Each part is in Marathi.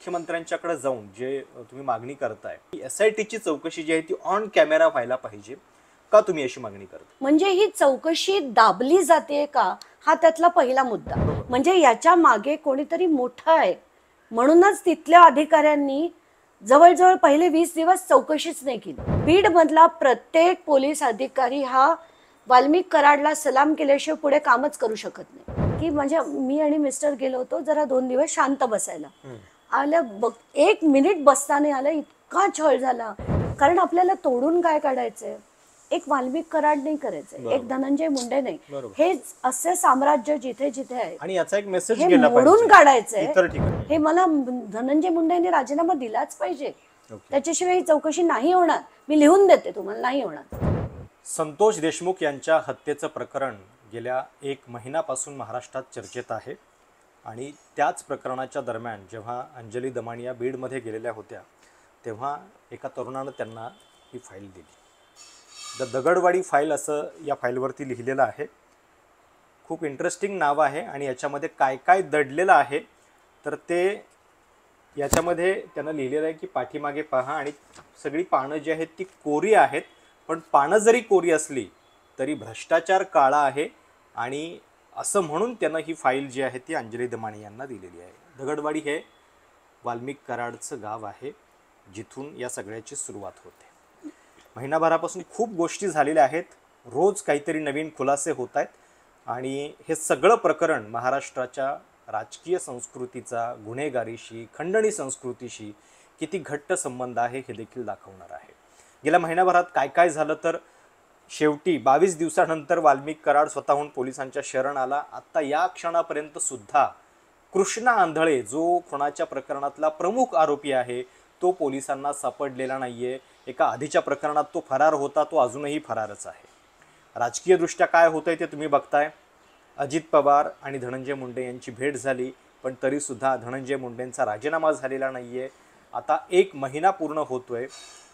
मुख्यमंत्र्यांच्याकडे जाऊन जे तुम्ही मागणी करताय, SITची चौकशी जी आहे ती ऑन कॅमेरा व्हायला पाहिजे का, तुम्ही अशी मागणी करता? म्हणजे ही चौकशी दाबली जाते का, हा त्यातला पहिला मुद्दा. म्हणजे याच्या मागे कोणीतरी मोठं आहे म्हणूनच तिथल्या अधिकाऱ्यांनी जवळजवळ पहिले 20 दिवस चौकशीच नाही केली. बीड मधला प्रत्येक पोलीस अधिकारी हा वाल्मिक कराडला सलाम केल्याशिवाय पुढे कामच करू शकत नाही. की म्हणजे मी आणि मिस्टर गेलो होतो जरा 2 दिवस शांत बसायला. आलं बघ, 1 मिनिट बसता नाही आलं, इतका छळ झाला. कारण आपल्याला तोडून काय काढायचंय, एक वाल्मिक कराड नाही करायचंय, एक धनंजय मुंडे नाही. हे असे साम्राज्य जिथे जिथे आहे आणि याचा एक मेसेज हे गेला पाहिजे मोडून काढायचंय. इतर ठिकाणी. हे मला धनंजय मुंडेंनी राजीनामा दिलाच पाहिजे. त्याच्याशिवाय ही चौकशी नाही होणार. मी लिहून देते तुम्हाला, नाही होणार. संतोष देशमुख यांच्या हत्येचं प्रकरण गेल्या 1 महिन्यापासून महाराष्ट्रात चर्चेत आहे आणि त्याच प्रकरणाच्या दरम्यान जेव्हा अंजली दमानिया बीडमध्ये गेलेल्या होत्या तेव्हा एका तरुणानं त्यांना ही फाईल दिली. द दगडवाडी फाईल असं या फाईलवरती लिहिलेलं आहे. खूप इंटरेस्टिंग नाव आहे आणि याच्यामध्ये काय काय दडलेलं आहे तर ते याच्यामध्ये त्यानं लिहिलेलं आहे की पाठीमागे पहा आणि सगळी पानं जी आहेत ती कोरी आहेत, पण पानं जरी कोरी असली तरी भ्रष्टाचार काळा आहे आणि असं म्हणून त्यानं ही फाईल जी आहे ती अंजली दमानिया यांना दिलेली आहे. दगडवाडी हे वाल्मिक कराडचं गाव आहे जिथून या सगळ्याची सुरुवात होते. महिनाभरापासून खूप गोष्टी झालेल्या आहेत, रोज काहीतरी नवीन खुलासे होत आहेत आणि हे सगळं प्रकरण महाराष्ट्राच्या राजकीय संस्कृतीचा गुन्हेगारीशी, खंडणी संस्कृतीशी किती घट्ट संबंध आहे हे देखील दाखवणार आहे. गेल्या महिनाभरात काय काय झालं तर शेवटी 22 दिवसानंतर वाल्मिक कराड स्वतःहून पोलिसांच्या शरण आला. आत्ता या क्षणापर्यंत सुद्धा कृष्णा आंधळे जो खुनाच्या प्रकरणातला प्रमुख आरोपी आहे तो पोलिसांना सापडलेला नाहीये. एका आधीच्या प्रकरणात तो फरार होता, तो अजूनही फरारच आहे. राजकीयदृष्ट्या काय होतंय ते तुम्ही बघताय. अजित पवार आणि धनंजय मुंडे यांची भेट झाली पण तरीसुद्धा धनंजय मुंडेंचा राजीनामा झालेला नाहीये. आता 1 महिना पूर्ण होतोय.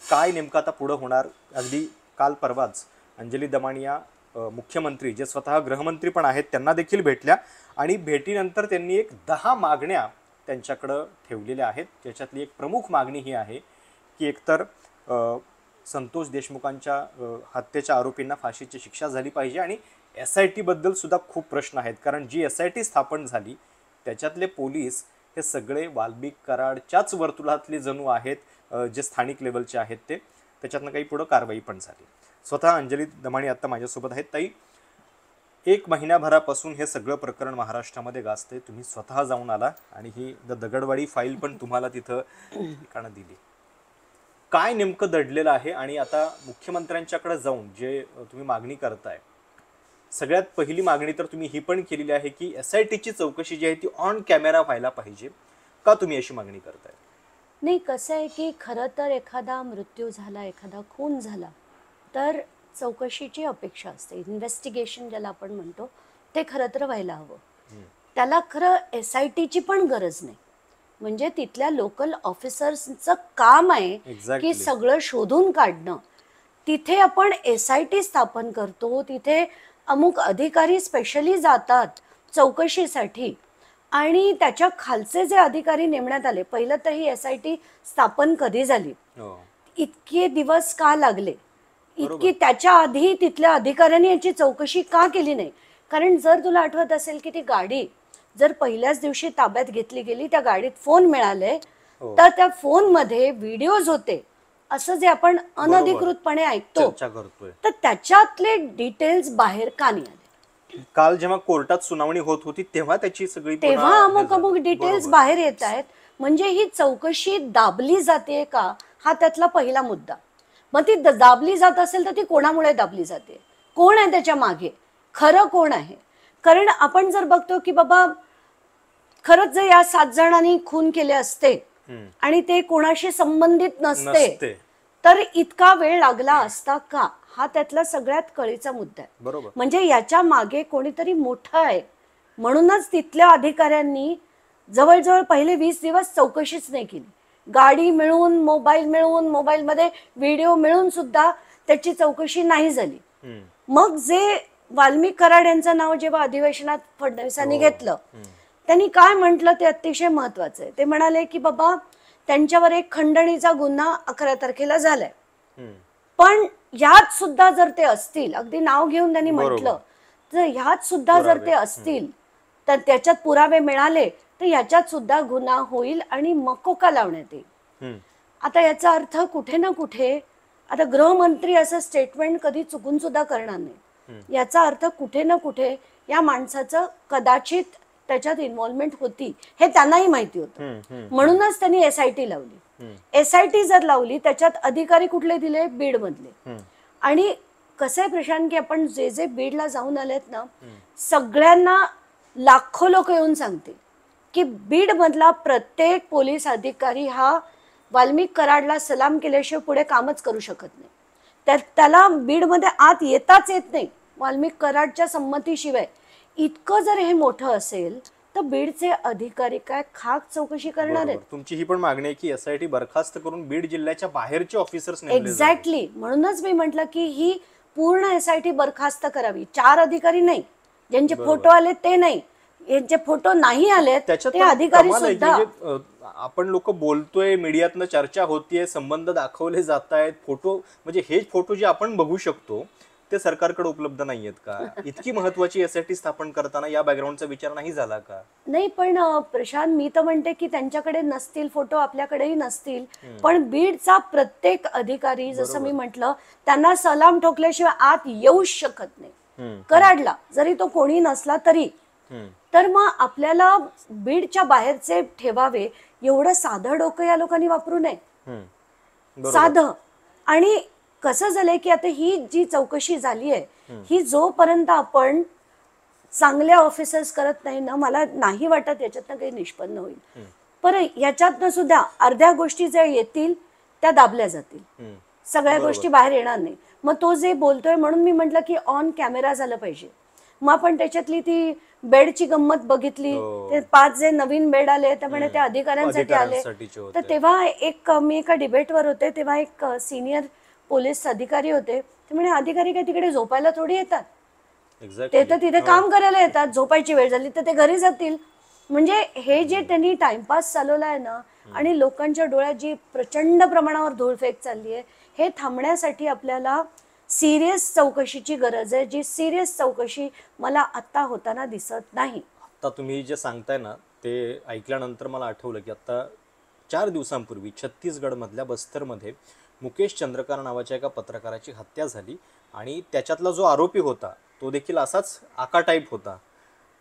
काय नेमकं आता पुढं होणार. अगदी काल परवाच अंजली दमानिया मुख्यमंत्री जे स्वतः गृहमंत्री पण आहेत त्यांना देखील भेटल्या आणि भेटीनंतर त्यांनी एक 10 मागण्या त्यांच्याकडं ठेवलेल्या आहेत. त्याच्यातली एक प्रमुख मागणी ही आहे की एकतर संतोष देशमुखांच्या हत्येच्या आरोपींना फाशीची शिक्षा झाली पाहिजे आणि SIT बद्दल सुद्धा खूप प्रश्न आहेत. कारण जी SIT स्थापन झाली त्याच्यातले पोलीस हे सगळे वाल्मिक कराडच्याच वर्तुळातले जणू आहेत, जे स्थानिक लेवलचे आहेत ते. त्याच्यातनं काही पुढं कारवाई पण झाली. स्वतः अंजली दमानिया आत्ता माझ्यासोबत आहेत. ताई, 1 महिन्याभरापासून हे सगळं प्रकरण महाराष्ट्रामध्ये गाजते. तुम्ही स्वतः जाऊन आला आणि ही द दगडवाडी फाईल पण तुम्हाला तिथं ठिकाणं दिली. काय नेमकं दडलेलं आहे आणि आता मुख्यमंत्र्यांच्याकडे जाऊन जे तुम्ही मागणी करताय, सगळ्यात पहिली मागणी तर तुम्ही ही पण केलेली आहे की SITची चौकशी जी आहे ती ऑन कॅमेरा व्हायला पाहिजे का, तुम्ही अशी मागणी करताय? नाही, कसं आहे की खरं तर एखादा मृत्यू झाला, एखादा खून झाला तर चौकशीची अपेक्षा असते. इन्व्हेस्टिगेशन ज्याला आपण म्हणतो ते खरं तर व्हायला हवं. त्याला खरं SITची पण गरज नाही. म्हणजे तिथल्या लोकल ऑफिसर्सचं काम आहे की सगळं शोधून काढणं. तिथे आपण SIT स्थापन करतो, तिथे अमुक अधिकारी स्पेशली जातात चौकशीसाठी आणि त्याच्या खालचे जे अधिकारी नेमण्यात आले. पहिलं तर ही SIT स्थापन कधी झाली, इतके दिवस का लागले, इतकी त्याच्या आधी तिथल्या अधिकाऱ्यांनी याची चौकशी का केली नाही. कारण जर तुला आठवत असेल की ती गाडी जर पहिल्याच दिवशी ताब्यात घेतली गेली, त्या गाडीत फोन मिळाले तर त्या फोनमध्ये व्हिडिओज होते असं जे आपण अनधिकृतपणे ऐकतो, तर त्याच्यातले डिटेल्स बाहेर का नाही आले. काल जेव्हा कोर्टात सुनावणी होत होती तेव्हा त्याची सगळी अमुक अमुक डिटेल्स बाहेर येत आहेत. म्हणजे ही चौकशी दाबली जाते का, हा त्यातला पहिला मुद्दा. मग ती दाबली जात असेल तर ती कोणामुळे दाबली जाते, कोण आहे त्याच्या मागे, खरं कोण आहे. कारण आपण जर बघतो की बाबा खरंच जर या 7 जणांनी खून केले असते आणि ते कोणाशी संबंधित नसते तर इतका वेळ लागला असता का, हा त्यातला सगळ्यात कळीचा मुद्दा आहे. बरोबर. म्हणजे याच्या मागे कोणीतरी मोठं आहे म्हणूनच तिथल्या अधिकाऱ्यांनी जवळजवळ पहिले 20 दिवस चौकशीच नाही केली. गाडी मिळून, मोबाईल मिळून, मोबाईलमध्ये व्हिडिओ मिळून सुद्धा त्याची चौकशी नाही झाली. मग जे वाल्मिक कराड यांचं नाव जेव्हा अधिवेशनात फडणवीसांनी घेतलं त्यांनी काय म्हटलं ते अतिशय महत्वाचं आहे. ते म्हणाले की बाबा त्यांच्यावर एक खंडणीचा गुन्हा 11 तारखेला झालाय, पण ह्यात सुद्धा जर ते असतील, अगदी नाव घेऊन त्यांनी म्हटलं, तर ह्यात सुद्धा जर ते असतील तर त्याच्यात पुरावे मिळाले तर ह्याच्यात सुद्धा गुन्हा होईल आणि मकोका लावण्यात येईल. आता याचा अर्थ कुठे ना कुठे, आता गृहमंत्री असं स्टेटमेंट कधी चुकून सुद्धा करणार नाही, याचा अर्थ कुठे ना कुठे या माणसाचं कदाचित त्याच्यात इन्व्हॉल्वमेंट होती हे त्यांनाही माहिती होतं. म्हणूनच त्यांनी SIT लावली. SIT जर लावली, त्याच्यात अधिकारी कुठले दिले? बीड मधले. आणि कसं आहे प्रशांत, की आपण जे जे बीडला जाऊन आलेत ना, सगळ्यांना लाखो लोक येऊन सांगतील की बीड मधला प्रत्येक पोलीस अधिकारी हा वाल्मिक कराडला सलाम केल्याशिवाय पुढे कामच करू शकत नाही. त्याला बीडमध्ये आत येताच येत नाही वाल्मिक कराडच्या संमतीशिवाय. इतकं जर हे मोठं असेल तर बीडचे अधिकारी काय खाक चौकशी करणार आहेत? तुमची ही पण मागणी आहे की SIT बरखास्त करून बीड जिल्ह्याच्या बाहेरचे ऑफिसर्स नेमले जावे. एक्झॅक्टली, म्हणूनच मी म्हटलं की ही पूर्ण SIT बरखास्त करावी. 4 अधिकारी नाही, ज्यांचे फोटो आले ते नाही, यांचे फोटो नाही आले ते अधिकारी सुद्धा. आपण लोक बोलतोय, मीडियातनं चर्चा होतीये, संबंध दाखवले जात आहेत, फोटो म्हणजे हे फोटो जे आपण बघू शकतो ते सरकारकडे उपलब्ध नाहीयेत का? इतकी महत्वाची SIT स्थापन करताना या बॅकग्राऊंडचा विचार नाही झाला का? नाही, पण प्रशांत, मी तर म्हणते की त्यांच्याकडे नसतील फोटो, आपल्याकडेही नसतील, पण बीडचा प्रत्येक अधिकारी, जसं मी म्हटलं, त्यांना सलाम ठोकल्याशिवाय आत येऊच शकत नाही. कराडला जरी तो कोणी नसला तरी. तर मग आपल्याला बीडच्या बाहेरचे ठेवावे एवढं साधं डोकं या लोकांनी वापरू नये, साधं. आणि कसं झालंय की आता ही जी चौकशी झाली आहे, ही जोपर्यंत आपण चांगल्या ऑफिसर्स करत नाही ना, मला नाही वाटत याच्यातनं काही निष्पन्न होईल. पण याच्यातनं सुद्धा अर्ध्या गोष्टी ज्या येतील त्या दाबल्या जातील, सगळ्या गोष्टी बाहेर येणार नाही. मग तो जे बोलतोय, म्हणून मी म्हटलं की ऑन कॅमेरा झालं पाहिजे. मग आपण त्याच्यातली ती बेडची गंमत बघितली, ते 5 जे नवीन बेड आले त्यामुळे त्या अधिकाऱ्यांसाठी आले. तर तेव्हा मी एका डिबेटवर होते, तेव्हा एक सिनियर पोलीस अधिकारी होते, ते म्हणे अधिकारी काय तिकडे झोपायला थोडी येतात, ते तर तिथे काम करायला येतात, झोपायची वेळ झाली तर ते घरी जातील. म्हणजे हे जे त्यांनी टाइमपास चालवला आहे ना, आणि लोकांच्या डोळ्यात जी प्रचंड प्रमाणावर धूळफेक चालली आहे, हे थांबण्यासाठी आपल्याला सिरियस चौकशीची गरज आहे, जी सिरियस चौकशी मला आता होताना दिसत नाही. आता तुम्ही जे सांगताय ना ते ऐकल्यानंतर मला आठवलं की आता 4 दिवसांपूर्वी छत्तीसगड मधल्या बस्तरमध्ये मुकेश चंद्रकार नावाच्या एका पत्रकाराची हत्या झाली, आणि त्याच्यातला जो आरोपी होता तो देखील असाच आका टाईप होता,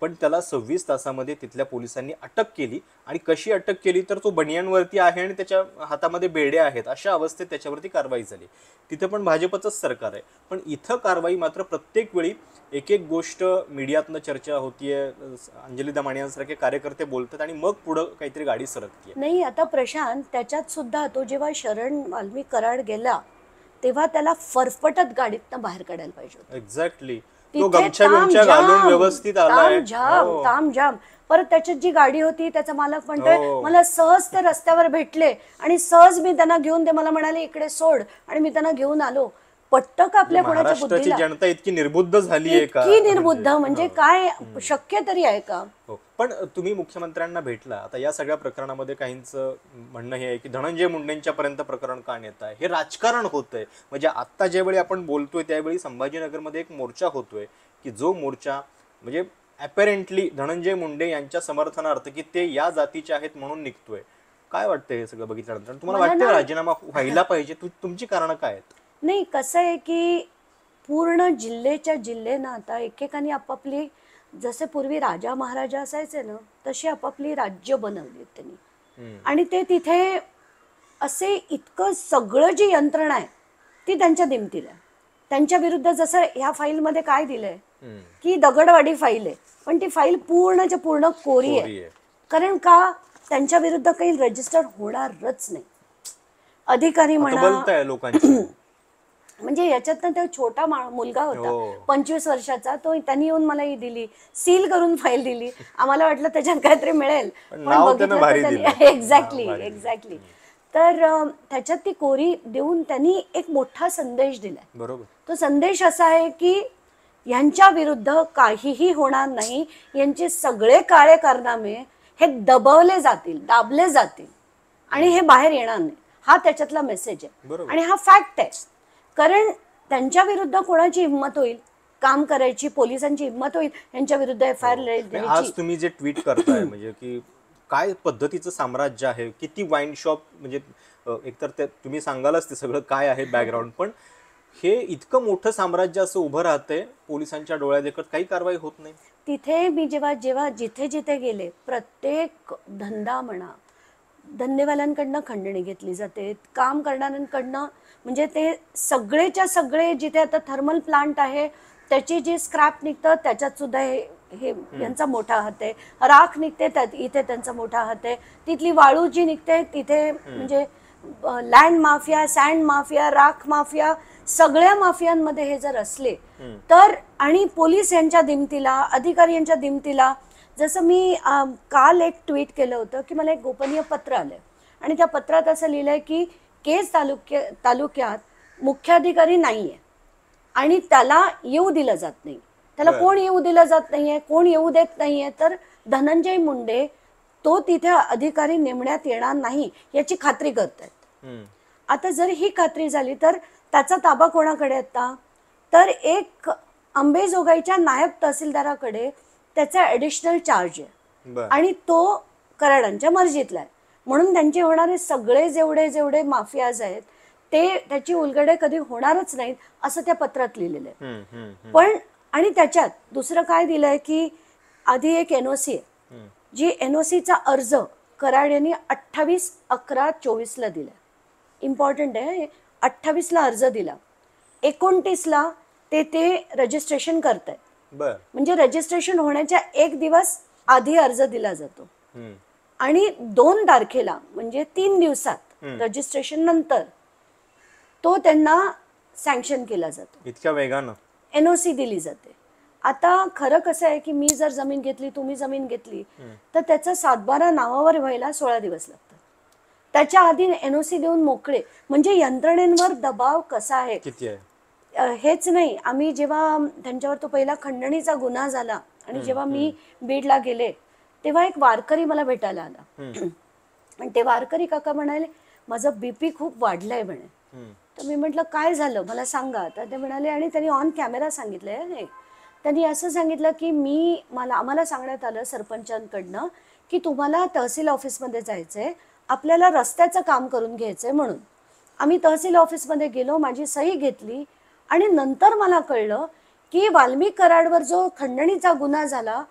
पण त्याला 26 तासामध्ये तिथल्या पोलिसांनी अटक केली. आणि कशी अटक केली तर तो बनियांवरती आहे आणि त्याच्या हातामध्ये बेड्या आहेत, अशा अवस्थेत त्याच्यावरती कारवाई झाली. तिथं पण भाजपचंच सरकार आहे, पण इथं कारवाई मात्र प्रत्येक वेळी एक एक गोष्ट मीडियातनं चर्चा होतीये, अंजली दमानियांसारखे कार्यकर्ते बोलतात आणि मग पुढं काहीतरी गाडी सरकतीये. नाही, आता प्रशांत, त्याच्यात सुद्धा तो जेव्हा शरण वाल्मिक कराड गेला तेव्हा त्याला फरफटत गाडीतनं बाहेर काढायला पाहिजे होतं. एक्झॅक्टली, तो गमछा घालून व्यवस्थित आलाय, तामझाम. परत त्याच्यात जी गाडी होती त्याचा मालक म्हणतोय मला सहज ते रस्त्यावर भेटले आणि सहज मी त्यांना घेऊन, ते मला म्हणाले इकडे सोड, आणि मी त्यांना घेऊन आलो. पट्ट का आपल्या कोणाच्या बुद्धीला? जनता इतकी निर्बुद्ध झाली आहे का? इतकी निर्बुद्ध म्हणजे काय शक्य तरी आहे का? पण तुम्ही मुख्यमंत्र्यांना भेटला, आता या सगळ्या प्रकरणामध्ये काहींचं म्हणणं हे आहे की धनंजय मुंडेंच्या पर्यंत प्रकरण का नेत आहे, हे राजकारण होतंय. म्हणजे आता ज्यावेळी आपण बोलतोय त्यावेळी संभाजीनगरमध्ये एक मोर्चा होतोय की जो मोर्चा म्हणजे अपॅरेंटली धनंजय मुंडे यांच्या समर्थनार्थ की ते या जातीचे आहेत म्हणून निघतोय. काय वाटतंय हे सगळं बघितल्यानंतर? तुम्हाला वाटतं राजीनामा व्हायला पाहिजे? तुमची कारणं काय आहेत? नाही, कसं आहे की पूर्ण जिल्ह्याच्या जिल्ह्यानं आता एकेकाने आपापली, जसे पूर्वी राजा महाराजा असायचे ना, तशी आपापली राज्य बनवली त्यांनी. आणि ते तिथे असे इतकं सगळं जी यंत्रणा आहे ती त्यांच्या दिमतीला आहे. त्यांच्या विरुद्ध जसं ह्या फाईलमध्ये काय दिलंय की दगडवाडी फाईल आहे, पण ती फाईल पूर्णच्या पूर्ण कोरी आहे. कारण का? त्यांच्या विरुद्ध काही रजिस्टर होणारच नाही. अधिकारी म्हणा लोकांची म्हणजे याच्यात तो छोटा मुलगा होता 25 वर्षाचा, तो त्यांनी येऊन मला ही दिली, सील करून फाईल दिली. आम्हाला वाटलं त्याच्यात काहीतरी मिळेल, पण बघितलं एक्झॅक्टली. तर त्याच्यात ती कोरी देऊन त्यांनी एक मोठा संदेश दिलाय. बरोबर. तो संदेश असा आहे की यांच्या विरुद्ध काहीही होणार नाही, यांचे सगळे काळे कारनामे हे दबवले जातील, दाबले जातील आणि हे बाहेर येणार नाही. हा त्याच्यातला मेसेज आहे बरोबर. आणि हा फॅक्ट आहे. कारण त्यांच्या विरुद्ध कोणाची हिंमत होईल काम करायची, पोलिसांची हिंमत होईल यांच्या विरुद्ध FIR द्यायची. आज तुम्ही जे ट्विट करताय म्हणजे की काय पद्धतीचं साम्राज्य आहे, किती वाईन शॉप म्हणजे एकतर ते तुम्ही सांगालच ते सगळं काय आहे बॅकग्राऊंड, पण हे इतकं मोठं साम्राज्य असं उभं राहतंय पोलिसांच्या डोळ्यादेखत काही कारवाई होत नाही. तिथे मी जेव्हा जेव्हा जिथे जिथे गेले, प्रत्येक धंदा म्हणा, धंदेवाल्यांकडनं खंडणी घेतली जाते, काम करणाऱ्यांकडनं, म्हणजे ते सगळेच्या सगळे, जिथे आता थर्मल प्लांट आहे त्याची जी स्क्रॅप निघतं त्याच्यात सुद्धा हे यांचा मोठा हात आहे. राख निघते त्यात इथे त्यांचा मोठा हात आहे. तिथली वाळू जी निघते तिथे म्हणजे लँड माफिया, सँड माफिया, राख माफिया, सगळ्या माफियांमध्ये हे जर असले तर, आणि पोलीस यांच्या दिमतीला, अधिकारी यांच्या दिमतीला, जसं मी काल एक ट्विट केलं होतं की मला एक गोपनीय पत्र आलंय आणि त्या पत्रात असं लिहिलंय की केज तालुक्यात मुख्याधिकारी नाहीये आणि त्याला येऊ दिलं जात नाही. त्याला कोण येऊ दिलं जात नाहीये, कोण येऊ देत नाहीये, तर धनंजय मुंडे तो तिथे अधिकारी नेमण्यात येणार नाही याची खात्री करतायत. आता जर ही खात्री झाली तर त्याचा ताबा कोणाकडे आता, तर एक अंबेजोगाईच्या नायब तहसीलदाराकडे त्याचा ॲडिशनल चार्ज आहे आणि तो कराडांच्या मर्जीतला आहे. म्हणून त्यांचे होणारे सगळे जेवढे माफियाज आहेत ते त्याची उलगडे कधी होणारच नाहीत असं त्या पत्रात लिहिलेलं आहे. पण आणि त्याच्यात दुसरं काय दिलंय की आधी एक NOC आहे, जी NOCचा अर्ज कराड यांनी 28/11/24 दिला. इम्पॉर्टंट आहे, 28 अर्ज दिला, 29 ते रजिस्ट्रेशन करतायत. म्हणजे रजिस्ट्रेशन होण्याच्या एक दिवस आधी अर्ज दिला जातो आणि 2 तारखेला म्हणजे 3 दिवसात रजिस्ट्रेशन नंतर तो त्यांना सँक्शन केला जातो. इतक्या वेगानं NOC दिली जाते. आता खरं कसं आहे की मी जर जमीन घेतली, तुम्ही जमीन घेतली, तर त्याचा 7/12 नावावर व्हायला 16 दिवस लागतात. त्याच्या आधी NOC देऊन मोकळे. म्हणजे यंत्रणेंवर दबाव कसा आहे किती आहे हेच नाही. आम्ही जेव्हा त्यांच्यावर तो पहिला खंडणीचा गुन्हा झाला आणि जेव्हा मी बीडला गेले तेव्हा एक वारकरी मला भेटायला आला आणि ते वारकरी काका म्हणाले माझं BP खूप वाढलंय म्हणे. तर मी म्हटलं काय झालं मला सांगा. तर ते म्हणाले, आणि त्यांनी ऑन कॅमेरा सांगितलंय, नाही त्यांनी असं सांगितलं की आम्हाला सांगण्यात आलं सरपंचांकडनं की तुम्हाला तहसील ऑफिसमध्ये जायचंय, आपल्याला रस्त्याचं काम करून घ्यायचंय. म्हणून आम्ही तहसील ऑफिसमध्ये गेलो, माझी सही घेतली आणि नंतर मला कळलं की वाल्मिक कराडवर जो खंडणीचा गुन्हा झाला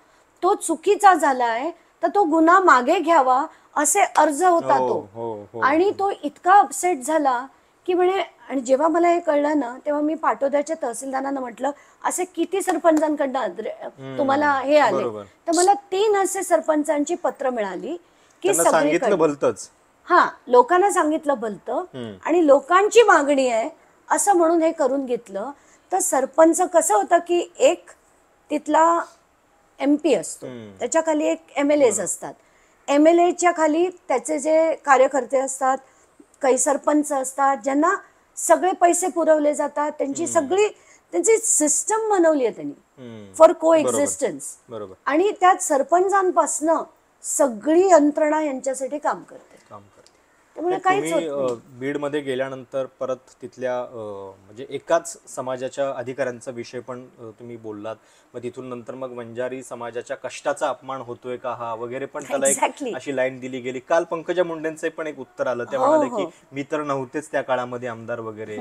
तो चुकीचा झालाय, तर तो गुन्हा मागे घ्यावा असे अर्ज होता तो. आणि तो इतका अपसेट झाला की म्हणे, आणि जेव्हा मला हे कळलं ना तेव्हा मी पाटोद्याच्या तहसीलदारांना म्हटलं असे किती सरपंचांकडनं तुम्हाला हे आले, तर मला 3 असे सरपंचांची पत्र मिळाली की सगळीकडे लोकांना सांगितलं भलतं आणि लोकांची मागणी आहे असं म्हणून हे करून घेतलं. तर सरपंच कसं होतं की एक तिथला MP असतो, त्याच्या खाली एक MLAs असतात, MLAच्या खाली त्याचे जे कार्यकर्ते असतात, काही सरपंच असतात ज्यांना सगळे पैसे पुरवले जातात, त्यांची सिस्टम बनवली आहे त्यांनी फॉर को एक्झिस्टन्स. आणि त्यात सरपंचांपासनं सगळी यंत्रणा यांच्यासाठी काम करते. त्यामुळे बीड मध्ये गेल्यानंतर परत तिथल्या म्हणजे एकाच समाजाच्या अधिकाऱ्यांचा विषय पण तुम्ही बोललात. मग तिथून नंतर मग वंजारी समाजाच्या कष्टाचा अपमान होतोय का हा वगैरे पण त्याला एक अशी लाईन दिली गेली. काल पंकजा मुंडेंचं पण एक उत्तर आलं, ते म्हणाले की मी तर नव्हतेच त्या काळामध्ये आमदार वगैरे.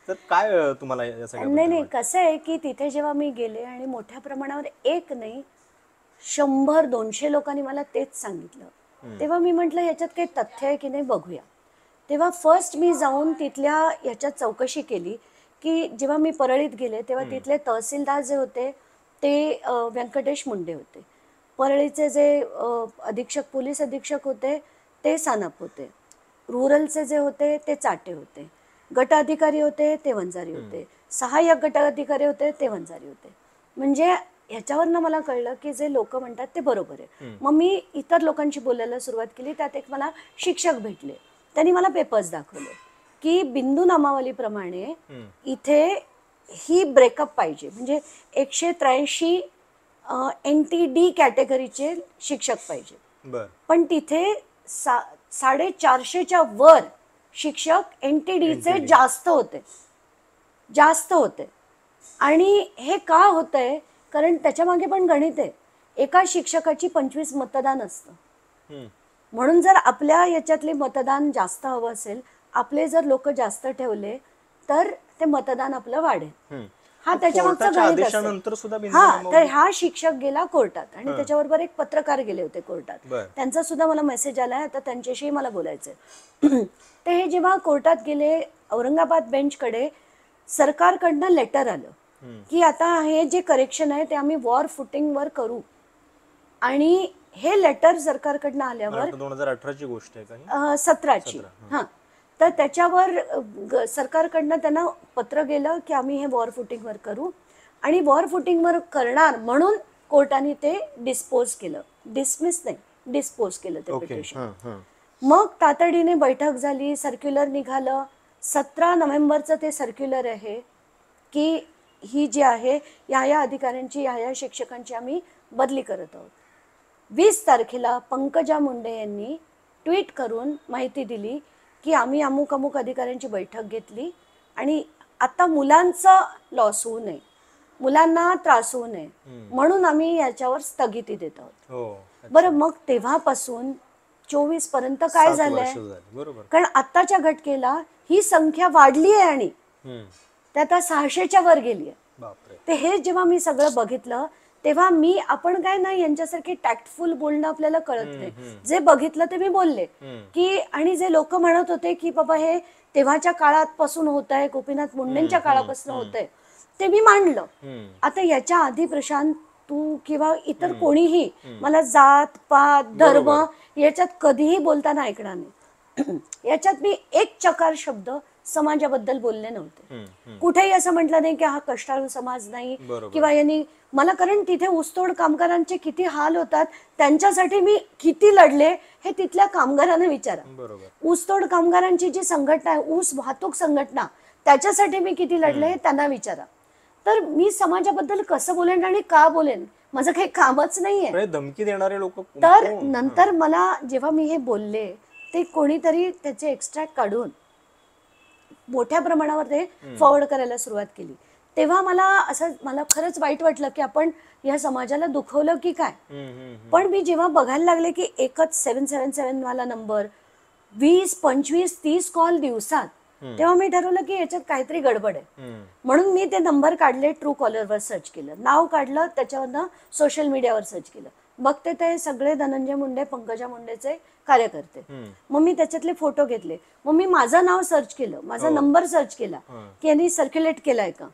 तर काय तुम्हाला या सगळ्या नाही कसं आहे की तिथे जेव्हा मी गेले आणि मोठ्या प्रमाणावर एक नाही 100-200 लोकांनी मला तेच सांगितलं, तेव्हा मी म्हटलं याच्यात काही तथ्य आहे की नाही बघूया. तेव्हा फर्स्ट मी जाऊन तिथल्या याच्यात चौकशी केली की जेव्हा मी परळीत गेले तेव्हा तिथले तहसीलदार जे होते ते व्यंकटेश मुंडे होते, परळीचे जे पोलीस अधीक्षक होते ते सानप होते, रुरलचे जे होते ते चाटे होते, गट अधिकारी होते ते वंजारी होते, सहाय्यक गट अधिकारी होते ते वंजारी होते. म्हणजे ह्याच्यावरनं मला कळलं की जे लोक म्हणतात ते बरोबर आहे. मग मी इतर लोकांशी बोलायला सुरुवात केली. त्यात एक मला शिक्षक भेटले, त्यांनी मला पेपर्स दाखवले की बिंदू नामावलीप्रमाणे इथे ही ब्रेकअप पाहिजे, म्हणजे 183 NTD कॅटेगरीचे शिक्षक पाहिजे. बर. पण तिथे 450च्या वर शिक्षक NTDचे NTD. जास्त होते. आणि हे का होतंय, कारण त्याच्या मागे पण गणित आहे. एका शिक्षकाची 25 मतदान असतं. म्हणून जर आपल्या याच्यातले मतदान जास्त हवं असेल, आपले जर लोक जास्त ठेवले तर ते मतदान आपलं वाढेल. हा त्याच्या मागचा गणित असतं. हा, तर हा शिक्षक गेला कोर्टात आणि त्याच्याबरोबर एक पत्रकार गेले होते कोर्टात. त्यांचा सुद्धा मला मेसेज आलाय, आता त्यांच्याशी मला बोलायचंय. ते हे जेव्हा कोर्टात गेले, औरंगाबाद बेंचकडे सरकारकडनं लेटर आलं की आता हे जे करेक्शन आहे ते आम्ही वॉर फुटिंगवर करू. आणि हे लेटर सरकारकडनं आल्यावर 2018ची गोष्ट आहे का? 17ची. हा, तर त्याच्यावर सरकारकडनं त्यांना पत्र गेलं की आम्ही हे वॉर फुटिंगवर करू आणि वॉर फुटिंगवर करणार म्हणून कोर्टाने ते डिस्पोज केलं. डिसमिस नाही, डिस्पोज केलं ते पिटिशन. मग तातडीने बैठक झाली, सर्क्युलर निघालं. 17 नोव्हेंबरचं ते सर्क्युलर आहे की ही जी आहे या अधिकाऱ्यांची या शिक्षकांची आम्ही बदली करत आहोत. 20 तारखेला पंकजा मुंडे यांनी ट्विट करून माहिती दिली की आम्ही अमुक अमुक अधिकाऱ्यांची बैठक घेतली आणि आता मुलांचा लॉस होऊ नये, मुलांना त्रास होऊ नये म्हणून आम्ही याच्यावर स्थगिती देत आहोत. बरं, मग तेव्हापासून 24 पर्यंत काय झालंय? कारण आत्ताच्या घटकेला ही संख्या वाढली आहे आणि ते आता 600च्या वर गेली आहे. ते हे जेव्हा मी सगळं बघितलं तेव्हा आपण काय नाही यांच्यासारखे टॅक्टफुल बोलणं आपल्याला कळत नाही. जे बघितलं ते मी बोलले की, आणि जे लोक म्हणत होते की बाबा हे तेव्हाच्या काळापासून होत आहे, गोपीनाथ मुंडेंच्या काळापासून होत आहे, ते मी मांडलं. आता याच्या आधी प्रशांत, तू किंवा इतर कोणीही मला जात पात धर्म याच्यात कधीही बोलताना ऐकणार नाही. याच्यात मी एक चकार शब्द समाजाबद्दल बोलले नव्हते. कुठेही असं म्हटलं नाही की हा कष्टाळू समाज नाही किंवा यांनी मला, कारण तिथे ऊसतोड कामगारांचे किती हाल होतात, त्यांच्यासाठी मी किती लढले हे तिथल्या कामगारांना विचारा. ऊसतोड कामगारांची जी संघटना आहे, ऊस वाहतूक संघटना, त्याच्यासाठी मी किती लढले हे त्यांना विचारा. तर मी समाजाबद्दल कसं बोलेन आणि का बोलेन, माझं काही कामच नाहीये. धमकी देणारे लोक. तर नंतर मला जेव्हा मी हे बोलले, ते कोणीतरी त्याचे एक्स्ट्रॅक्ट काढून मोठ्या प्रमाणावर ते फॉरवर्ड करायला सुरुवात केली. तेव्हा मला खरंच वाईट वाटलं की आपण या समाजाला दुखवलं की काय. पण मी जेव्हा बघायला लागले की एकच 777 वाला नंबर, 20, 25, 30 कॉल दिवसात, तेव्हा मी ठरवलं की याच्यात काहीतरी गडबड आहे. म्हणून मी ते नंबर काढले, ट्रू कॉलरवर सर्च केलं, नाव काढलं, त्याच्यावरनं सोशल मीडियावर सर्च केलं. बघते ते सगळे धनंजय मुंडे, पंकजा मुंडेचे कार्यकर्ते. मग मी त्याच्यातले फोटो घेतले. मग मी माझं नाव सर्च केलं, माझा नंबर सर्च केला की यांनी सर्क्युलेट केलाय का.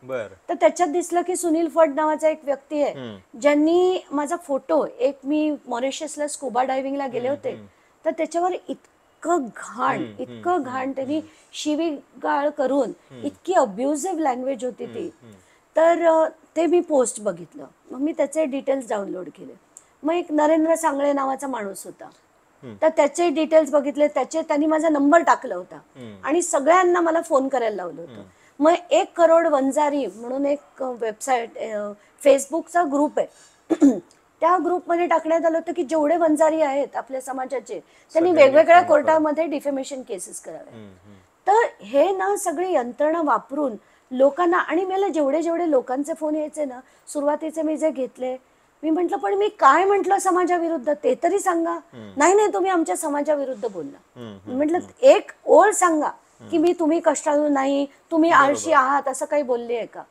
तर त्याच्यात दिसलं की सुनील फड नावाचा एक व्यक्ती आहे ज्यांनी माझा फोटो, एक मी मॉरिशसला स्कुबा डायव्हिंगला गेले होते, तर त्याच्यावर इतकं घाण त्यांनी शिवीगाळ करून, इतकी अब्युझिव्ह लँग्वेज होती ती. तर ते मी पोस्ट बघितलं. मग मी त्याचे डिटेल्स डाउनलोड केले. मग एक नरेंद्र सांगळे नावाचा माणूस होता, तर त्याचे डिटेल्स बघितले, त्यांनी माझा नंबर टाकला होता आणि सगळ्यांना मला फोन करायला लावलं होतं. मग 1 करोड वंजारी म्हणून एक वेबसाईट, फेसबुकचा ग्रुप आहे, त्या ग्रुपमध्ये टाकण्यात आलं होतं की जेवढे वंजारी आहेत आपल्या समाजाचे, त्यांनी वेगवेगळ्या कोर्टामध्ये डिफेमेशन केसेस करावे. तर हे ना सगळी यंत्रणा वापरून लोकांना, आणि मला जेवढे लोकांचे फोन यायचे ना, सुरुवातीचे मी जे घेतले, मी म्हंटल पण मी काय म्हंटल समाजाविरुद्ध ते तरी सांगा. नाही तुम्ही आमच्या समाजाविरुद्ध बोलला. म्हटलं एक ओळ सांगा की तुम्ही कष्टाळू नाही, तुम्ही आळशी आहात, असं काही बोलले आहे का.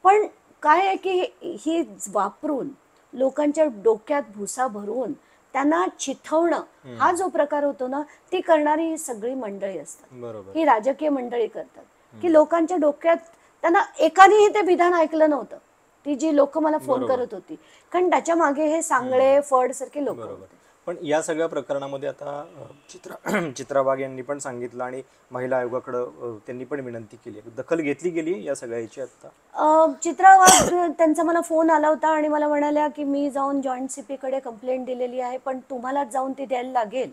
पण काय आहे की ही वापरून लोकांच्या डोक्यात भुसा भरून त्यांना चिथवणं हा जो प्रकार होतो ना, ती करणारी ही सगळी मंडळी असतात. ही राजकीय मंडळी करतात की लोकांच्या डोक्यात, त्यांना एकानेही ते विधान ऐकलं नव्हतं, ती जी लोक मला फोन करत होती, कारण त्याच्या मागे हे सांगळे फड सारखे लोक होते. पण या सगळ्या प्रकरणामध्ये आता चित्रा वाघ यांनी पण सांगितलं आणि महिला आयोगाकडे त्यांनी पण विनंती केली, दखल घेतली गेली या सगळ्याची. आता चित्रा वाघ, त्यांचा मला फोन आला होता आणि मला म्हणाल्या की मी जाऊन जॉईंट CP कडे कंप्लेंट दिलेली आहे, पण तुम्हालाच जाऊन ती द्यायला लागेल.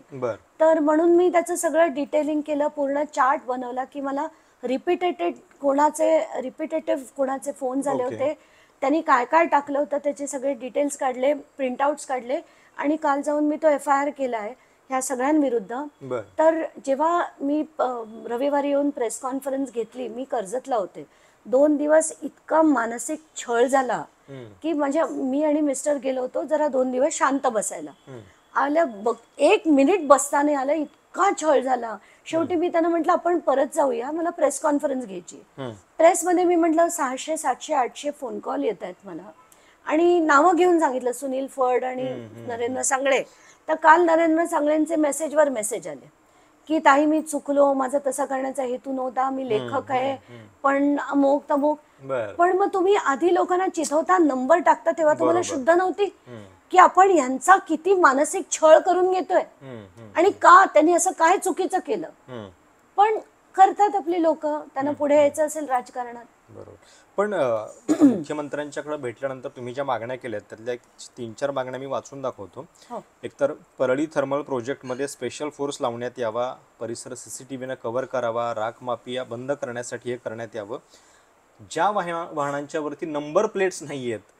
तर म्हणून मी त्याचं सगळं डिटेलिंग केलं, पूर्ण चार्ट बनवला की मला रिपिटेटिव्ह कोणाचे फोन झाले Okay. होते, त्यांनी काय काय टाकलं होतं त्याचे सगळे डिटेल्स काढले, प्रिंटआउट्स काढले आणि काल जाऊन मी तो FIR केला आहे ह्या सगळ्यांविरुद्ध. बर तर जेव्हा मी रविवारी येऊन प्रेस कॉन्फरन्स घेतली, मी कर्जतला होते, 2 दिवस इतका मानसिक छळ झाला की मी आणि मिस्टर गेलो होतो जरा 2 दिवस शांत बसायला. आलं 1 मिनिट बसता नाही आलं, इतका छळ झाला. शेवटी मी त्यांना म्हटलं आपण परत जाऊया, मला प्रेस कॉन्फरन्स घ्यायची. प्रेसमध्ये मी म्हटलं 600 700 800 फोन कॉल येत आहेत मला आणि नावं घेऊन सांगितलं सुनील फड आणि नरेंद्र सांगळे. तर काल नरेंद्र सांगळेंचे मेसेजवर मेसेज आले की ताई मी चुकलो, माझा तसा करण्याचा हेतू नव्हता, मी लेखक आहे, पण अमुक तमुक. बर पण मग तुम्ही आधी लोकांना चिथवता, नंबर टाकता, तेव्हा तुम्हाला शुद्ध नव्हती की आपण यांचा किती मानसिक छळ करून घेतोय आणि का त्यांनी असं काय चुकीचं केलं. पण करतात आपली लोक, त्यांना पुढे यायचं असेल राजकारणात. बरोबर. पण मुख्यमंत्र्यांच्याकडे भेटल्यानंतर तुम्ही ज्या मागण्या केल्यात त्यातल्या 3-4 मागण्या मी वाचून दाखवतो. हो. एकतर परळी थर्मल प्रोजेक्टमध्ये स्पेशल फोर्स लावण्यात यावा, परिसर CCTVनं कव्हर करावा, राख माफिया बंद करण्यासाठी हे करण्यात यावं, ज्या वाहनांच्या वरती नंबर प्लेट्स नाही आहेत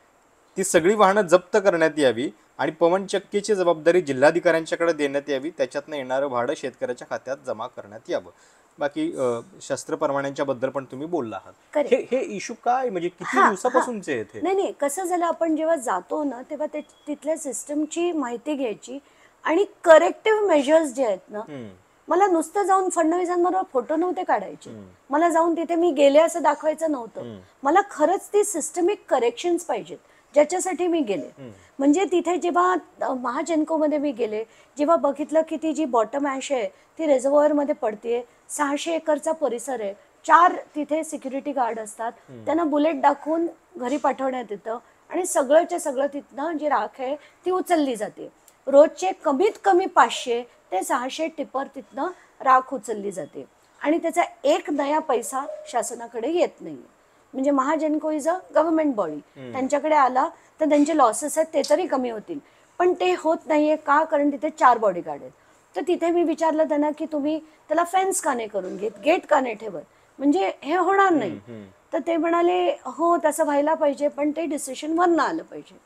ती सगळी वाहनं जप्त करण्यात यावी आणि पवनचक्कीची जबाबदारी जिल्हाधिकाऱ्यांच्याकडे देण्यात यावी, त्याच्यातनं येणारं भाडं शेतकऱ्याच्या खात्यात जमा करण्यात यावं. बाकी शस्त्र परवान्यांच्या बद्दल पण तुम्ही बोलला आहात. Correct. हे इश्यू काय म्हणजे किती हा, दिवसापासूनचे आहेत हे? नाही कसं झालं, आपण जेव्हा जातो ना तेव्हा तिथल्या सिस्टमची माहिती घ्यायची आणि करेक्टिव्ह मेजर्स जे आहेत ना, मला नुसतं जाऊन फडणवीसांबरोबर फोटो नव्हते काढायचे, मला जाऊन तिथे मी गेले असं दाखवायचं नव्हतं. मला खरंच ती सिस्टमिक करेक्शन्स पाहिजेत, ज्याच्यासाठी मी गेले. म्हणजे तिथे जेव्हा महाजेनकोमध्ये मी गेले, जेव्हा बघितलं की ती जी बॉटम ॲश आहे ती रेझर्व्हॉयरमध्ये पडते, 600 एकरचा परिसर आहे, 4 तिथे सिक्युरिटी गार्ड असतात, त्यांना बुलेट दाखवून घरी पाठवण्यात येतं आणि सगळंच्या सगळं तिथनं जी राख आहे ती उचलली जाते. रोजचे कमीत कमी 500 ते 600 टिपर तिथनं राख उचलली जाते आणि त्याचा 1 नया पैसा शासनाकडे येत नाही. म्हणजे Mahagenco is a government body, त्यांच्याकडे आला तर त्यांचे लॉसेस आहेत ते तरी कमी होतील, पण ते होत नाहीये का? कारण तिथे 4 बॉडीगार्ड आहेत. तर तिथे मी विचारलं त्यांना की तुम्ही त्याला फेन्स का नाही करून घेत, गेट का नाही ठेवत, म्हणजे हे होणार नाही. तर ते म्हणाले हो तसं व्हायला पाहिजे, पण ते डिसिशन वरनं आलं पाहिजे.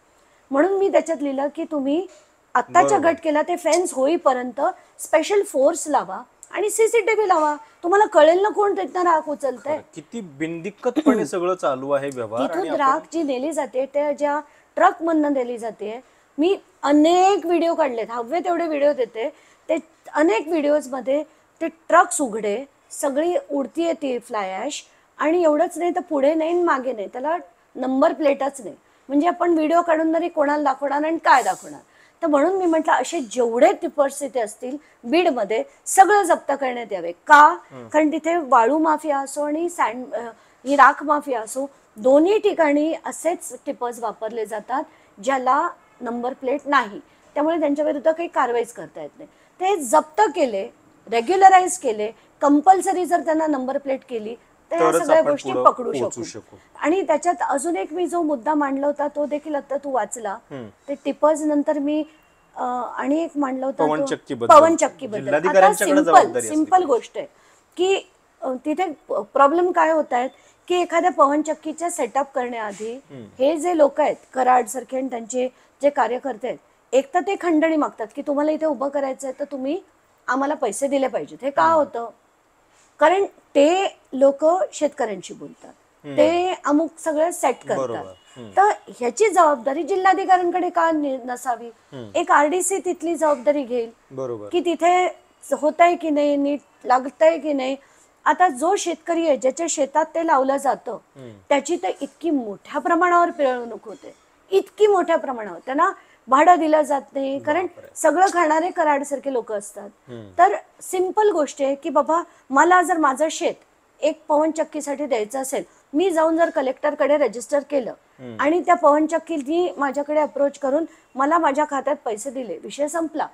म्हणून मी त्याच्यात लिहिलं की तुम्ही आत्ताच्या गट केला ते फेन्स होईपर्यंत स्पेशल फोर्स लावा आणि CCTV लावा, तुम्हाला कळेल ना कोण तिथनं राख उचलतंय. किती बिनदिक्कतपणे सगळं चालू आहे व्यवहार. तिथून राख जी नेली जाते त्या ज्या ट्रक मधनं नेली जाते, मी अनेक व्हिडिओ काढलेत, हवे तेवढे व्हिडिओ देते. ते अनेक व्हिडिओजमध्ये ते ट्रक्स उघडे, सगळी उडतीये ती फ्लाय ॲश, आणि एवढंच नाही तर पुढे नाही मागे नाही, त्याला नंबर प्लेटच नाही. म्हणजे आपण व्हिडिओ काढून तरी कोणाला दाखवणार आणि काय दाखवणार. तर म्हणून मी म्हटलं असे जेवढे टिपर्स तिथे असतील बीडमध्ये सगळं जप्त करण्यात यावे. का? कारण तिथे वाळू माफिया असो आणि ही राख माफिया असो, दोन्ही ठिकाणी असेच टिपर्स वापरले जातात ज्याला नंबर प्लेट नाही, त्यामुळे त्यांच्या विरुद्ध काही कारवाईच करता येत नाही. ते जप्त केले, रेग्युलराइज केले, कंपल्सरी जर त्यांना नंबर प्लेट केली तर ह्या सगळ्या गोष्टी पकडू शकू. आणि त्याच्यात अजून एक मी जो मुद्दा मांडला होता तो देखील आता तू वाचला, ते टिपर्स नंतर मी आणि एक मांडला होता पवनचक्कीबद्दल. आता सिंपल गोष्ट आहे की तिथे प्रॉब्लेम काय होत आहेत की एखाद्या पवनचक्कीच्या सेटअप करण्याआधी हे जे लोक आहेत कराड सारखे आणि त्यांचे जे कार्यकर्ते आहेत, एक तर ते खंडणी मागतात की तुम्हाला इथे उभं करायचं आहे तर तुम्ही आम्हाला पैसे दिले पाहिजेत. हे का होतं? कारण ते लोक शेतकऱ्यांशी बोलतात, ते अमुक सगळं सेट करतात. तर ह्याची जबाबदारी जिल्हाधिकाऱ्यांकडे का नसावी? एक RDC तिथली जबाबदारी घेईल की तिथे होतंय की नाही, नीट लागतंय की नाही. आता जो शेतकरी आहे ज्याच्या शेतात ते लावलं जातं त्याची तर इतकी मोठ्या प्रमाणावर पिळवणूक होते, इतकी मोठ्या प्रमाणावर, त्यांना भाडं दिलं जात नाही, कारण सगळं खाणारे कराडसारखे लोक असतात. तर सिंपल गोष्ट आहे की बाबा मला जर माझं शेत एक पवनचक्कीसाठी द्यायचं असेल, मी जाऊन जर कलेक्टरकडे रजिस्टर केलं आणि त्या पवनचक्कीनी माझ्याकडे अप्रोच करून मला माझ्या खात्यात पैसे दिले, विषय संपला.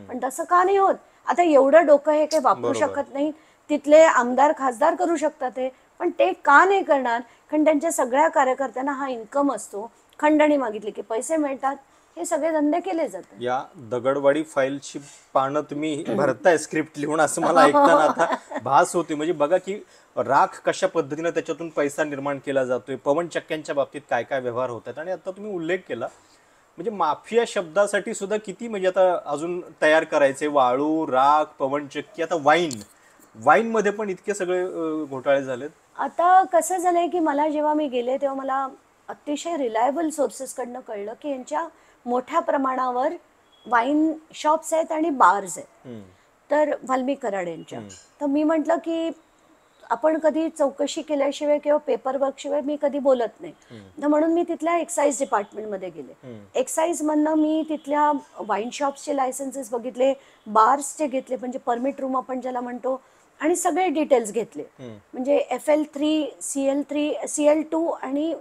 पण तसं का नाही होत? आता एवढं डोकं हे काही वापरू शकत नाही, तिथले आमदार खासदार करू शकतात ते, पण ते का नाही करणार? कारण त्यांच्या सगळ्या कार्यकर्त्यांना हा इन्कम असतो, खंडणी मागितली की पैसे मिळतात, हे सगळे धंदे केले जातात. या दगडवाडी फाईलची पानं तुम्ही भरताय स्क्रिप्ट लिहून असं मला ऐकताना आता भास होते. म्हणजे बघा की राख कशा पद्धतीने त्याच्यातून पैसा निर्माण केला जातोय, पवनचक्क्यांच्या बाबतीत काय काय व्यवहार होतात. आणि आता तुम्ही उल्लेख केला म्हणजे माफिया शब्दासाठी सुद्धा किती म्हणजे आता अजून तयार करायचे, वाळू, राख, पवनचक्की, आता वाईन मध्ये पण इतके सगळे घोटाळे झालेत. आता कसं झालंय की मला जेव्हा मी गेले तेव्हा मला अतिशय रिलायबल सोर्सेसकडनं कळलं की यांच्या मोठ्या प्रमाणावर वाईन शॉप्स आहेत आणि बार्स आहेत. तर वाल्मिक कराड यांच्या. तर मी म्हटलं की आपण कधी चौकशी केल्याशिवाय किंवा पेपर वर्क शिवाय मी कधी बोलत नाही. तर म्हणून मी तिथल्या एक्साईज डिपार्टमेंटमध्ये गेले. एक्साईज मधनं मी तिथल्या वाईन शॉप्सचे लायसन्सेस बघितले, बार्सचे घेतले, म्हणजे परमिट रूम आपण ज्याला म्हणतो, आणि सगळे डिटेल्स घेतले. म्हणजे FL3, CL3, CL2 आणि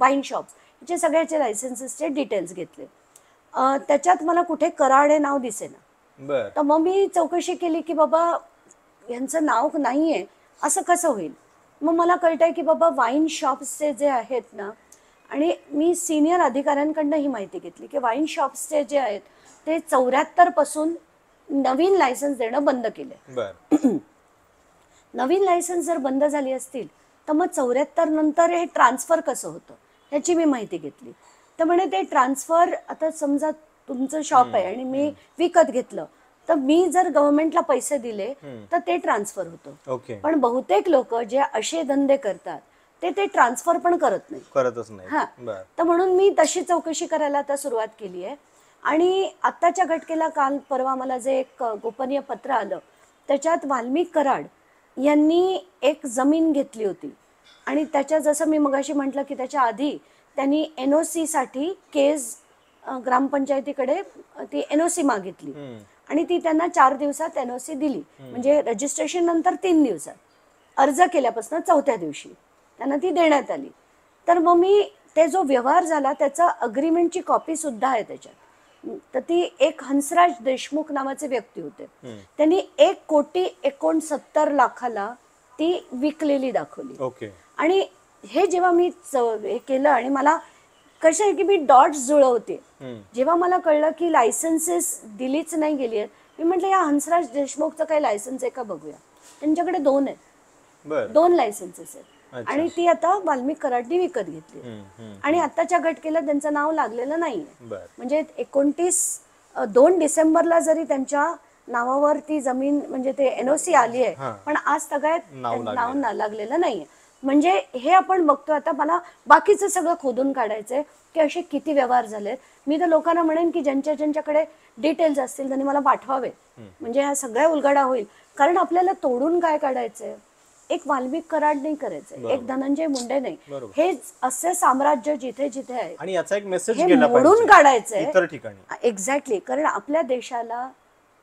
वाईन शॉप्स याचे सगळ्याचे लायसन्सेसचे डिटेल्स घेतले. त्याच्यात मला कुठे कराड हे नाव दिसेना. बर. तर मग मी चौकशी केली की बाबा यांचं नाव नाहीये, असं कसं होईल. मग मला कळतंय की बाबा वाईन शॉप्सचे जे आहेत ना, आणि मी सिनियर अधिकाऱ्यांकडनं ही माहिती घेतली की वाईन शॉप्सचे जे आहेत ते 74 पासून नवीन लायसन्स देणं बंद केले. बर. नवीन लायसन्स जर बंद झाली असतील तर मग 74 नंतर हे ट्रान्सफर कसं होतं ह्याची मी माहिती घेतली. तर म्हणे ते ट्रान्सफर, आता समजा तुमचं शॉप आहे आणि मी विकत घेतलं, तर मी जर गव्हर्नमेंटला पैसे दिले तर ते ट्रान्सफर होतं. ओके. पण बहुतेक लोक जे असे धंदे करतात ते ट्रान्सफर पण करतच नाही. हा. बर. तर म्हणून मी तशी चौकशी करायला आता सुरुवात केली आहे. आणि आत्ताच्या घटकेला काल परवा मला जे एक गोपनीय पत्र आलं त्याच्यात वाल्मिक कराड यांनी एक जमीन घेतली होती. आणि त्याच्या, जसं मी मगाशी म्हटलं की त्याच्या आधी त्यांनी NOC साठी केज ग्रामपंचायतीकडे ती NOC मागितली आणि ती त्यांना 4 दिवसात NOC दिली. म्हणजे रजिस्ट्रेशन नंतर 3 दिवसात, अर्ज केल्यापासून 4थ्या दिवशी त्यांना ती देण्यात आली. तर मग मी ते जो व्यवहार झाला त्याचा अग्रीमेंटची कॉपी सुद्धा आहे त्याच्यात. तर ती एक हंसराज देशमुख नावाचे व्यक्ती होते, त्यांनी 1,69,70,00,000 ती विकलेली दाखवली. ओके. आणि हे जेव्हा मी हे केलं आणि मला कसं आहे की मी डॉट्स जुळवते, जेव्हा मला कळलं की लायसन्सेस दिलीच नाही गेली आहेत, मी म्हटलं या हंसराज देशमुखचं काही लायसन्स आहे का बघूया. त्यांच्याकडे 2 आहेत. बर. 2 लायसन्सेस आहेत आणि ती आता वाल्मिक कराडनी विकत घेतली. आणि आताच्या घटकेला त्यांचं नाव लागलेलं नाहीये. म्हणजे 2 डिसेंबरला जरी त्यांच्या नावावर ती जमीन म्हणजे ते NOC आली आहे, पण आज सगळ्यात नाव लागलेलं नाहीये. म्हणजे हे आपण बघतो. आता मला बाकीचं सगळं खोदून काढायचंय की असे किती व्यवहार झालेत. मी तर लोकांना म्हणेन की ज्यांच्याकडे डिटेल्स असतील त्यांनी मला पाठवावे, म्हणजे ह्या सगळ्या उलगडा होईल. कारण आपल्याला तोडून काय काढायचंय, एक वाल्मिक कराड नाही करायचंय, एक धनंजय मुंडे नाही, हे असे साम्राज्य जिथे जिथे आहे आणि याचा एक मेसेज हे गेला मोडून पाहिजे काढायचंय इतर ठिकाणी. एक्झॅक्टली. कारण आपल्या देशाला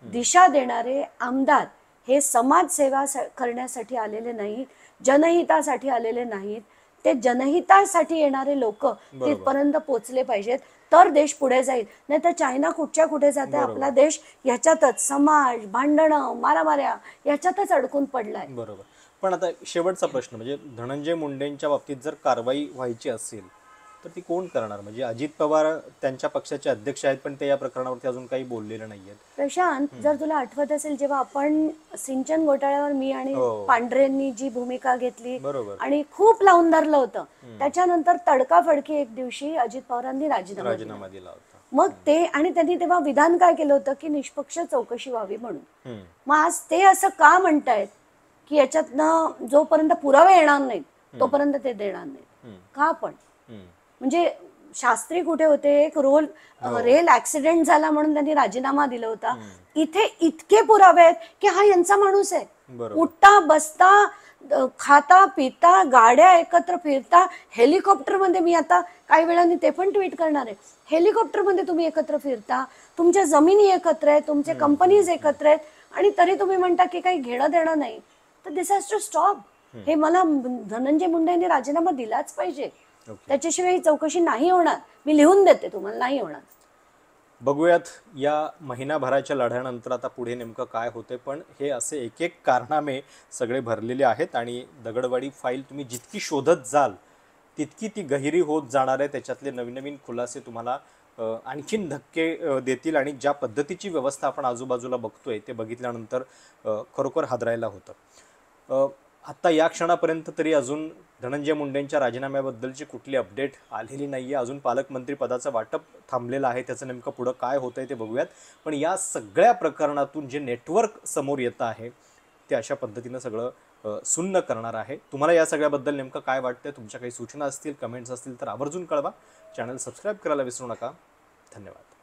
दिशा देणारे आमदार हे समाजसेवा करण्यासाठी आलेले नाहीत, जनहितासाठी आलेले नाहीत. ते जनहितासाठी येणारे लोक तिथपर्यंत पोचले पाहिजेत, तर देश पुढे जाईल. नाही तर चायना कुठच्या कुठे जाते, आपला देश ह्याच्यातच समाज, भांडणं, मारामाऱ्या याच्यातच अडकून पडलाय. बरोबर. पण आता शेवटचा प्रश्न म्हणजे धनंजय मुंडेंच्या बाबतीत जर कारवाई व्हायची असेल तर ती कोण करणार? म्हणजे अजित पवार त्यांच्या पक्षाचे अध्यक्ष आहेत, पण ते या प्रकरणावरती अजून काही बोललेले नाहीयेत. प्रशांत, जर तुला आठवत असेल जेव्हा आपण सिंचन घोटाळ्यावर मी आणि पांढरेंनी जी भूमिका घेतली आणि खूप लावून धरलं होतं, त्याच्यानंतर तडकाफडकी एक दिवशी अजित पवारांनी राजीनामा दिला होता. मग ते, आणि त्यांनी तेव्हा विधान काय केलं होतं की निष्पक्ष चौकशी व्हावी म्हणून. मग आज ते असं का म्हणतायत की याच्यातनं जोपर्यंत पुरावे येणार नाहीत तोपर्यंत ते देणार नाहीत का? पण म्हणजे शास्त्री कुठे होते, एक रेल ऍक्सिडेंट झाला म्हणून त्यांनी राजीनामा दिला होता. इथे इतके पुरावे आहेत की हा यांचा माणूस आहे. उठता बसता, खाता पिता, गाड्या एकत्र फिरता, हेलिकॉप्टर मध्ये, मी आता काही वेळाने ते पण ट्विट करणार आहे, हेलिकॉप्टर मध्ये तुम्ही एकत्र फिरता, तुमच्या जमिनी एकत्र आहेत, तुमचे कंपनीज एकत्र आहेत, आणि तरी तुम्ही म्हणता की काही घेणं देणं नाही. तर दिस हॅज टू स्टॉप. हे मला धनंजय मुंडे यांनी राजीनामा दिलाच पाहिजे, त्याच्याशिवाय ही चौकशी नाही होणार. मी लिहून देते तुम्हाला, नाही होणार. बघूयात या महिनाभराच्या लढ्यानंतर आता पुढे नेमकं काय होते. पण हे असे एक एक कारनामे सगळे भरलेले आहेत आणि दगडवाडी फाईल तुम्ही जितकी शोधत जाल तितकी ती गहिरी होत जाणार आहे. त्याच्यातले नवीन नवीन खुलासे तुम्हाला आणखीन धक्के देतील आणि ज्या पद्धतीची व्यवस्था आपण आजूबाजूला बघतोय ते बघितल्यानंतर खरोखर हादरायला होतं. आत्ता या क्षणापर्यंत तरी अजून धनंजय मुंडेंच्या राजीनाम्याबद्दलची कुठली अपडेट आलेली नाही आहे. अजून पालकमंत्री पदाचं वाटप थांबलेलं आहे. त्याचं नेमकं पुढं काय होतं आहे ते बघूयात. पण या सगळ्या प्रकरणातून जे नेटवर्क समोर येतं आहे ते अशा पद्धतीनं सगळं सुन्न करणार आहे. तुम्हाला या सगळ्याबद्दल नेमकं काय वाटतं? तुमच्या काही सूचना असतील, कमेंट्स असतील तर आवर्जून कळवा. चॅनल सबस्क्राईब करायला विसरू नका. धन्यवाद.